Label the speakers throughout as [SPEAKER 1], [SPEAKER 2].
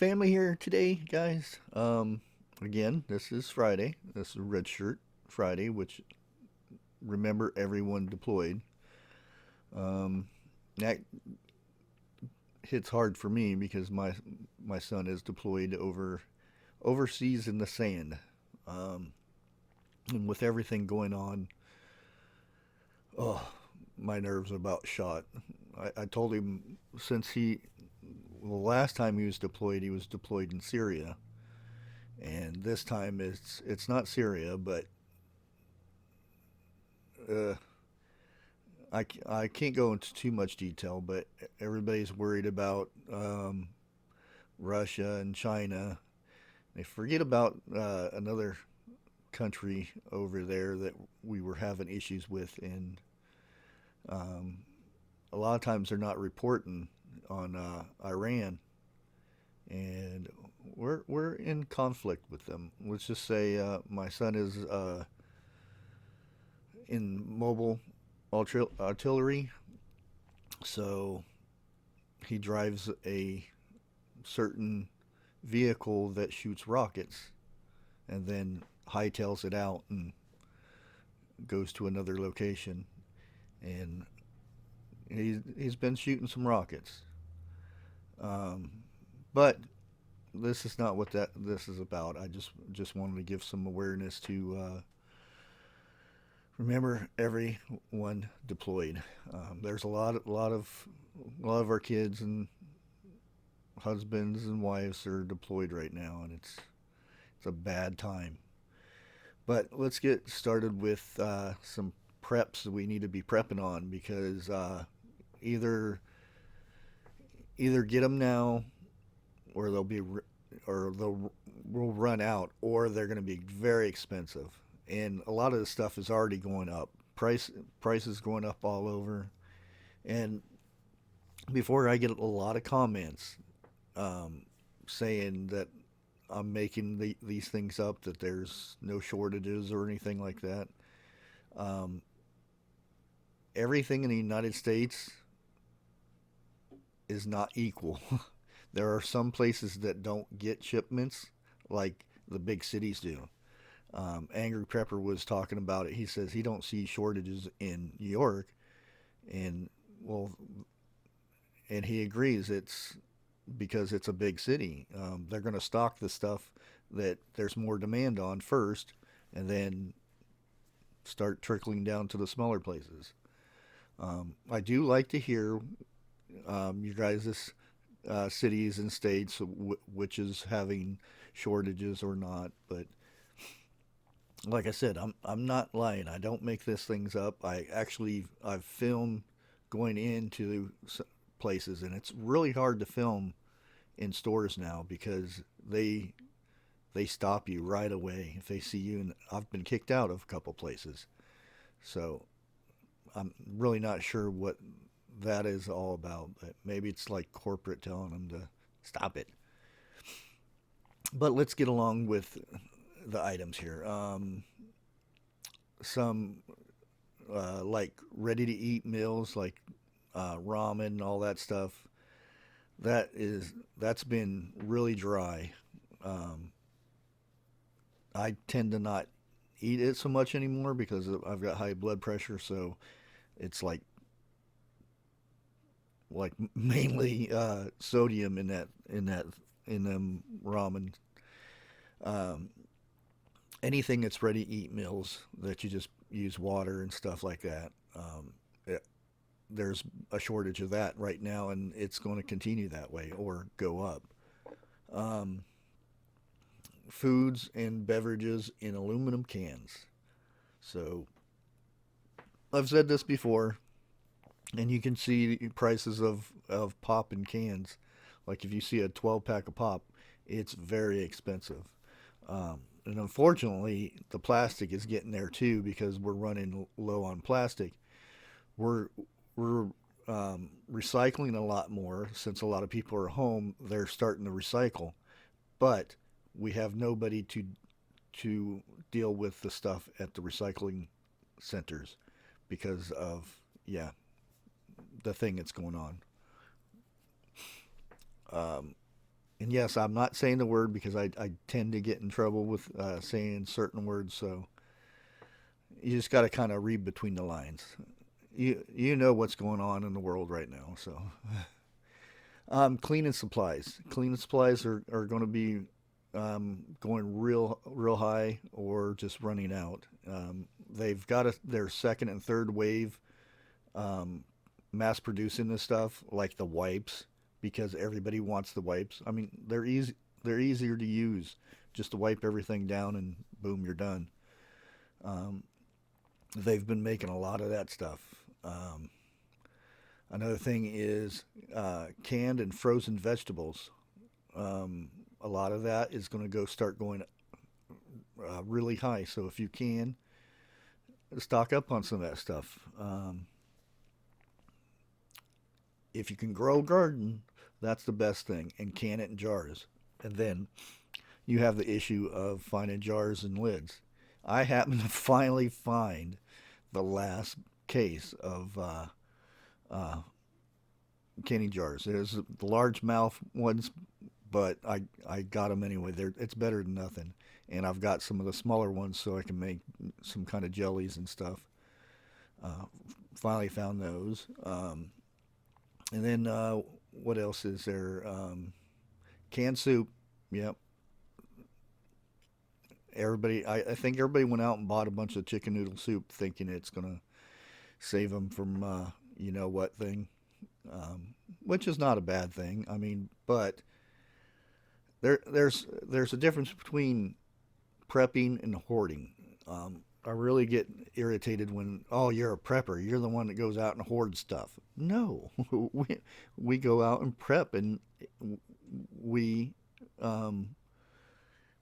[SPEAKER 1] family here today, guys. Again, this is Friday. This is Red Shirt Friday, which remember everyone deployed. Um, that hits hard for me because my son is deployed overseas in the sand. Um, and with everything going on, oh, my nerves are about shot. I told him since the last time he was deployed in Syria, and this time it's not Syria, but uh, I can't go into too much detail, but everybody's worried about Russia and China. They forget about another country over there that we were having issues with, and um, a lot of times they're not reporting on Iran, and we're in conflict with them. Let's just say my son is in mobile artillery, so he drives a certain vehicle that shoots rockets and then hightails it out and goes to another location. And he's been shooting some rockets. Um, but this is not what this is about. I just wanted to give some awareness to remember everyone deployed. There's a lot of our kids and husbands and wives are deployed right now, and it's a bad time. But let's get started with some preps that we need to be prepping on because either either get them now or they'll will run out or they're going to be very expensive. And a lot of the stuff is already going up. Prices going up all over. And before I get a lot of comments um, saying that I'm making these things up, that there's no shortages or anything like that. Um, Everything in the United States is not equal. There are some places that don't get shipments like the big cities do. Angry Prepper was talking about it. He says he don't see shortages in New York, and well, and he agrees it's because it's a big city. They're going to stock the stuff that there's more demand on first, and then start trickling down to the smaller places. I do like to hear your guys' cities and states which is having shortages or not. But like I said, I'm not lying. I don't make these things up. I've filmed going into places, and it's really hard to film in stores now because they stop you right away if they see you. And I've been kicked out of a couple places, so I'm really not sure what that is all about. But maybe it's like corporate telling them to stop it. But let's get along with the items here. Some like ready to eat meals like ramen and all that stuff. That's been really dry. Um, I tend to not eat it so much anymore because I've got high blood pressure. So it's like mainly sodium in them ramen. Um, Anything that's ready to eat meals that you just use water and stuff like that. There's a shortage of that right now, and it's going to continue that way or go up. Um, Foods and beverages in aluminum cans. So I've said this before, and you can see prices of pop in cans. Like if you see a 12 pack of pop, it's very expensive. And unfortunately, the plastic is getting there too because we're running low on plastic. We're we're recycling a lot more since a lot of people are home. They're starting to recycle, but we have nobody to deal with the stuff at the recycling centers because of yeah the thing that's going on. Um, And yes, I'm not saying the word because I tend to get in trouble with saying certain words. So you just got to kind of read between the lines. You know what's going on in the world right now. So cleaning supplies. Cleaning supplies are going to be going real high or just running out. They've got their second and third wave um, mass producing this stuff, like the wipes, because everybody wants the wipes. I mean, they're easy. They're easier to use. Just to wipe everything down and boom, you're done. Um, they've been making a lot of that stuff. Um, Another thing is canned and frozen vegetables. Um, a lot of that is going to start going really high. So if you can stock up on some of that stuff, if you can grow a garden, that's the best thing, and can it in jars. And then you have the issue of finding jars and lids. I happen to finally find the last case of uh, canning jars. There's the large mouth ones, but I got them anyway. It's better than nothing. And I've got some of the smaller ones so I can make some kind of jellies and stuff. Uh, Finally found those. And then what else is there? Canned soup. Yep. I think everybody went out and bought a bunch of chicken noodle soup thinking it's going to save them from you know what thing, which is not a bad thing. I mean, but there's a difference between prepping and hoarding. I really get irritated when, oh, you're a prepper. You're the one that goes out and hoards stuff. No, we go out and prep, and we um,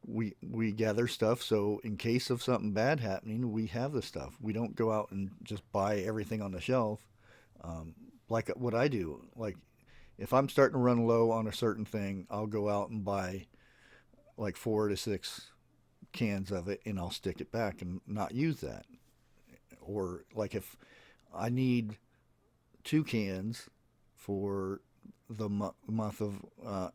[SPEAKER 1] we gather stuff so in case of something bad happening, we have the stuff. We don't go out and just buy everything on the shelf. Um, like what I do, like if I'm starting to run low on a certain thing, I'll go out and buy like 4 to 6 cans of it, and I'll stick it back and not use that. Or like if I need 2 cans for the month of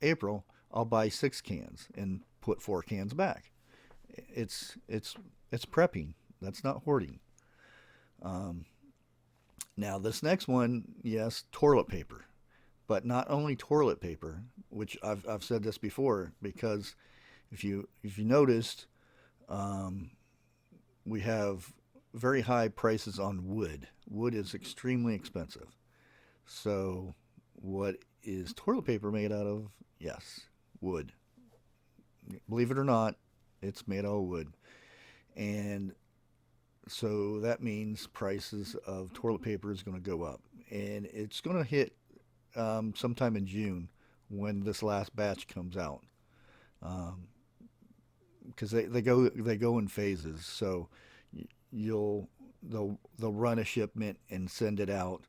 [SPEAKER 1] April, I'll buy 6 cans and put 4 cans back. It's prepping. That's not hoarding. Um, Now this next one, yes, toilet paper, but not only toilet paper, which I've said this before because if you noticed, um, we have very high prices on wood. Wood is extremely expensive. So what is toilet paper made out of? Yes, wood. Believe it or not, it's made out of wood. And so that means prices of toilet paper is going to go up. And it's going to hit sometime in June when this last batch comes out. Um, because they go in phases. So you'll they'll run a shipment and send it out,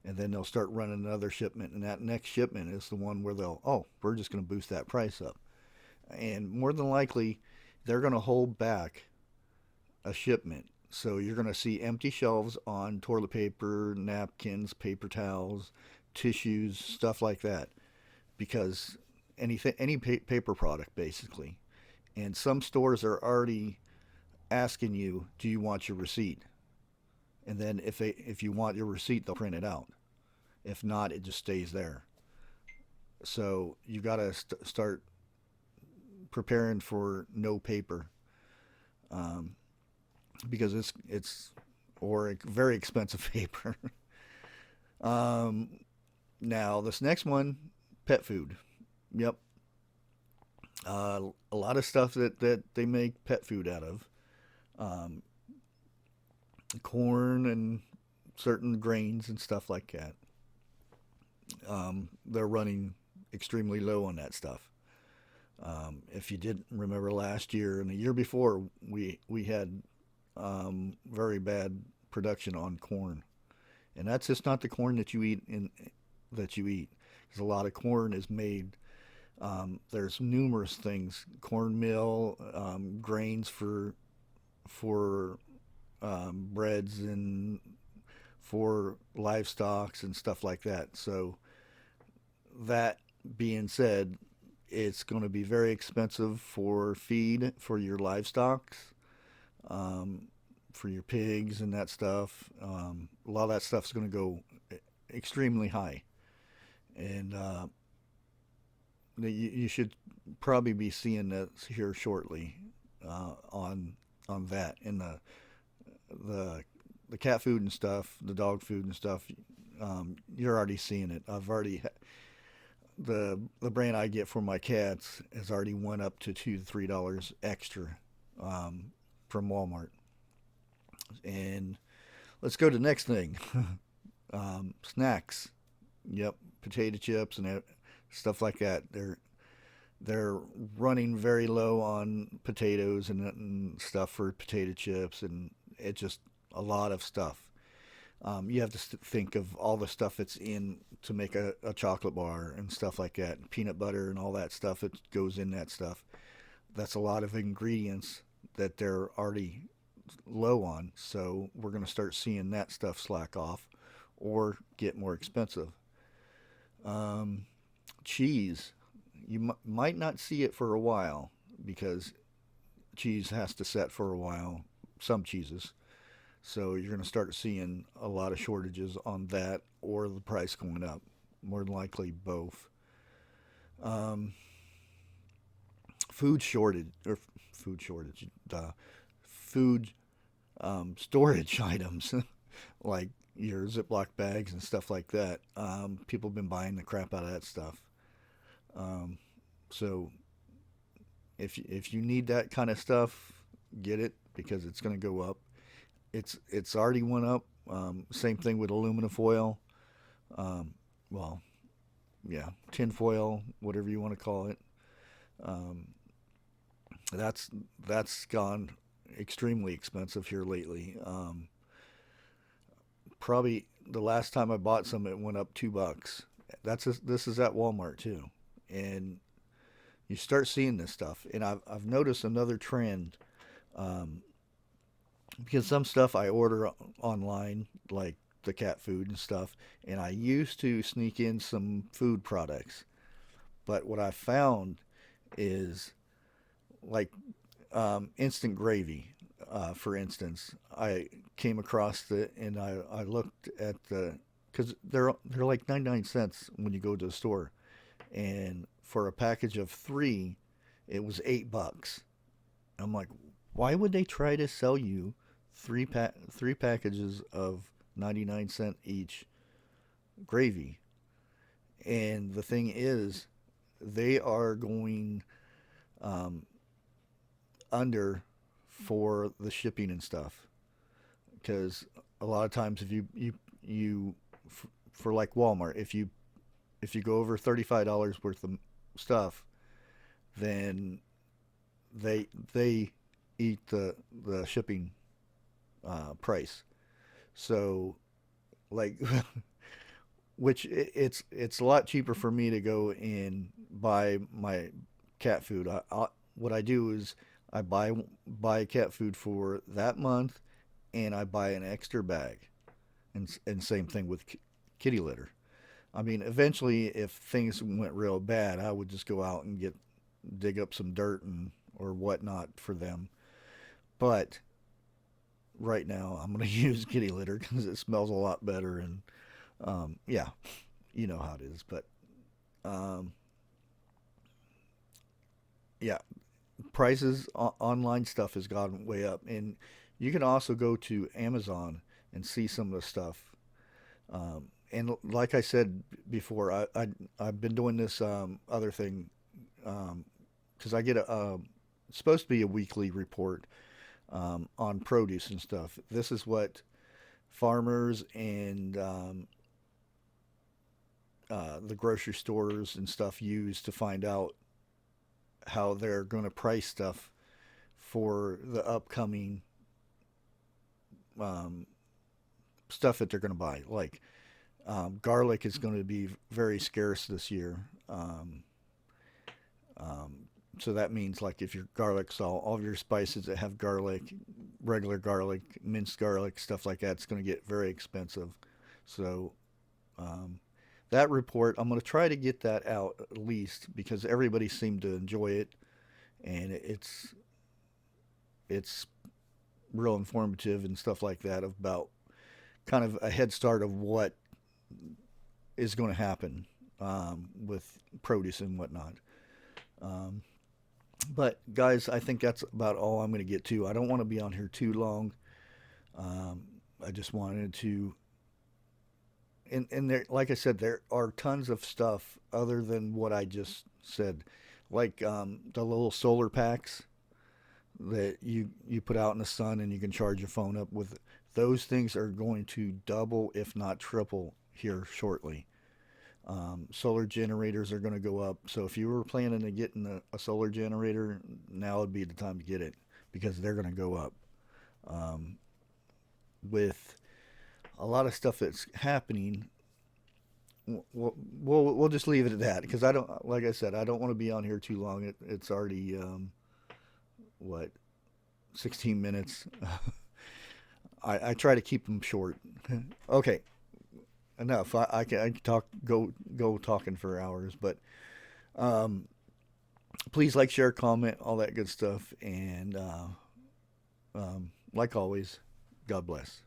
[SPEAKER 1] and then they'll start running another shipment, and that next shipment is the one where we're just going to boost that price up, and more than likely they're going to hold back a shipment. So you're going to see empty shelves on toilet paper, napkins, paper towels, tissues, stuff like that, because any paper product basically. And some stores are already asking you, "Do you want your receipt?" And then if you want your receipt, they'll print it out. If not, it just stays there. So you got to start preparing for no paper, um, because it's or very expensive paper. um, Now this next one, pet food. Yep, a lot of stuff that they make pet food out of. Um, Corn and certain grains and stuff like that. They're running extremely low on that stuff. If you didn't remember last year and the year before, we had very bad production on corn, and that's just not the corn that you eat that you eat. Because a lot of corn is made. There's numerous things: cornmeal, grains for breads and for livestock and stuff like that. So that being said, It's going to be very expensive for feed for your livestock, um, for your pigs and that stuff. A lot of that stuff's going to go extremely high, and you should probably be seeing that here shortly on that and the the cat food and stuff, the dog food and stuff. You're already seeing it. The brand I get for my cats has already went up to $2 to $3 extra um, from Walmart. And let's go to the next thing. Snacks. Yep, potato chips and stuff like that. They're running very low on potatoes and stuff for potato chips, and it's just a lot of stuff. You have to think of all the stuff that's in to make a chocolate bar and stuff like that, peanut butter and all that stuff that goes in that stuff. That's a lot of ingredients that they're already low on, so we're going to start seeing that stuff slack off or get more expensive. Um, Cheese, you might not see it for a while because cheese has to set for a while, some cheeses. So you're going to start seeing a lot of shortages on that or the price going up. More than likely both. Um, food shortage or food shortage, food storage items like your Ziploc bags and stuff like that. People have been buying the crap out of that stuff. Um, so if you need that kind of stuff, get it because it's going to go up. It's already went up. Same thing with aluminum foil. Um, well, yeah, tin foil, whatever you want to call it. Um, that's that's gone extremely expensive here lately. Probably the last time I bought some, it went up $2. This is at Walmart too, and you start seeing this stuff. And I've noticed another trend um, because some stuff I order online, like the cat food and stuff, and I used to sneak in some food products. But what I found is like instant gravy, for instance. I came across it and I looked at because they're like 99 cents when you go to the store, and for a package of three, it was $8. I'm like, why would they try to sell you three packages of 99 cent each gravy? And the thing is, they are going um, under for the shipping and stuff. Because a lot of times, if you for like Walmart, if you go over $35 worth of stuff, then they eat the shipping price. So like which it's a lot cheaper for me to go and buy my cat food. What I do is I buy cat food for that month, and I buy an extra bag, and same thing with kitty litter. I mean, eventually, if things went real bad, I would just go out and dig up some dirt and or whatnot for them. But right now, I'm going to use kitty litter because it smells a lot better, and yeah, you know how it is. But um, yeah, prices online stuff has gone way up, and you can also go to Amazon and see some of the stuff. And like I said before, I've been doing this other thing because I get it's supposed to be a weekly report on produce and stuff. This is what farmers and the grocery stores and stuff use to find out how they're going to price stuff for the upcoming um, stuff that they're going to buy. Like garlic is going to be very scarce this year. Um, so that means like if your garlic's all of your spices that have garlic, regular garlic, minced garlic, stuff like that, it's going to get very expensive. So um, that report, I'm going to try to get that out at least because everybody seemed to enjoy it, and it's real informative and stuff like that about kind of a head start of what is going to happen with produce and whatnot. Um, but guys, I think that's about all I'm going to get to. I don't want to be on here too long. Um, I just wanted to, and there, like I said, there are tons of stuff other than what I just said, like the little solar packs that you put out in the sun and you can charge your phone up with. Those things are going to double, if not triple, here shortly. Solar generators are going to go up. So if you were planning to get a solar generator, now would be the time to get it because they're going to go up. Um, with a lot of stuff that's happening, we'll just leave it at that because I don't, like I said, I don't want to be on here too long. It's already what 16 minutes. I try to keep them short. Okay, enough. I can talk go talking for hours, but um, please like, share, comment, all that good stuff, and like always, God bless.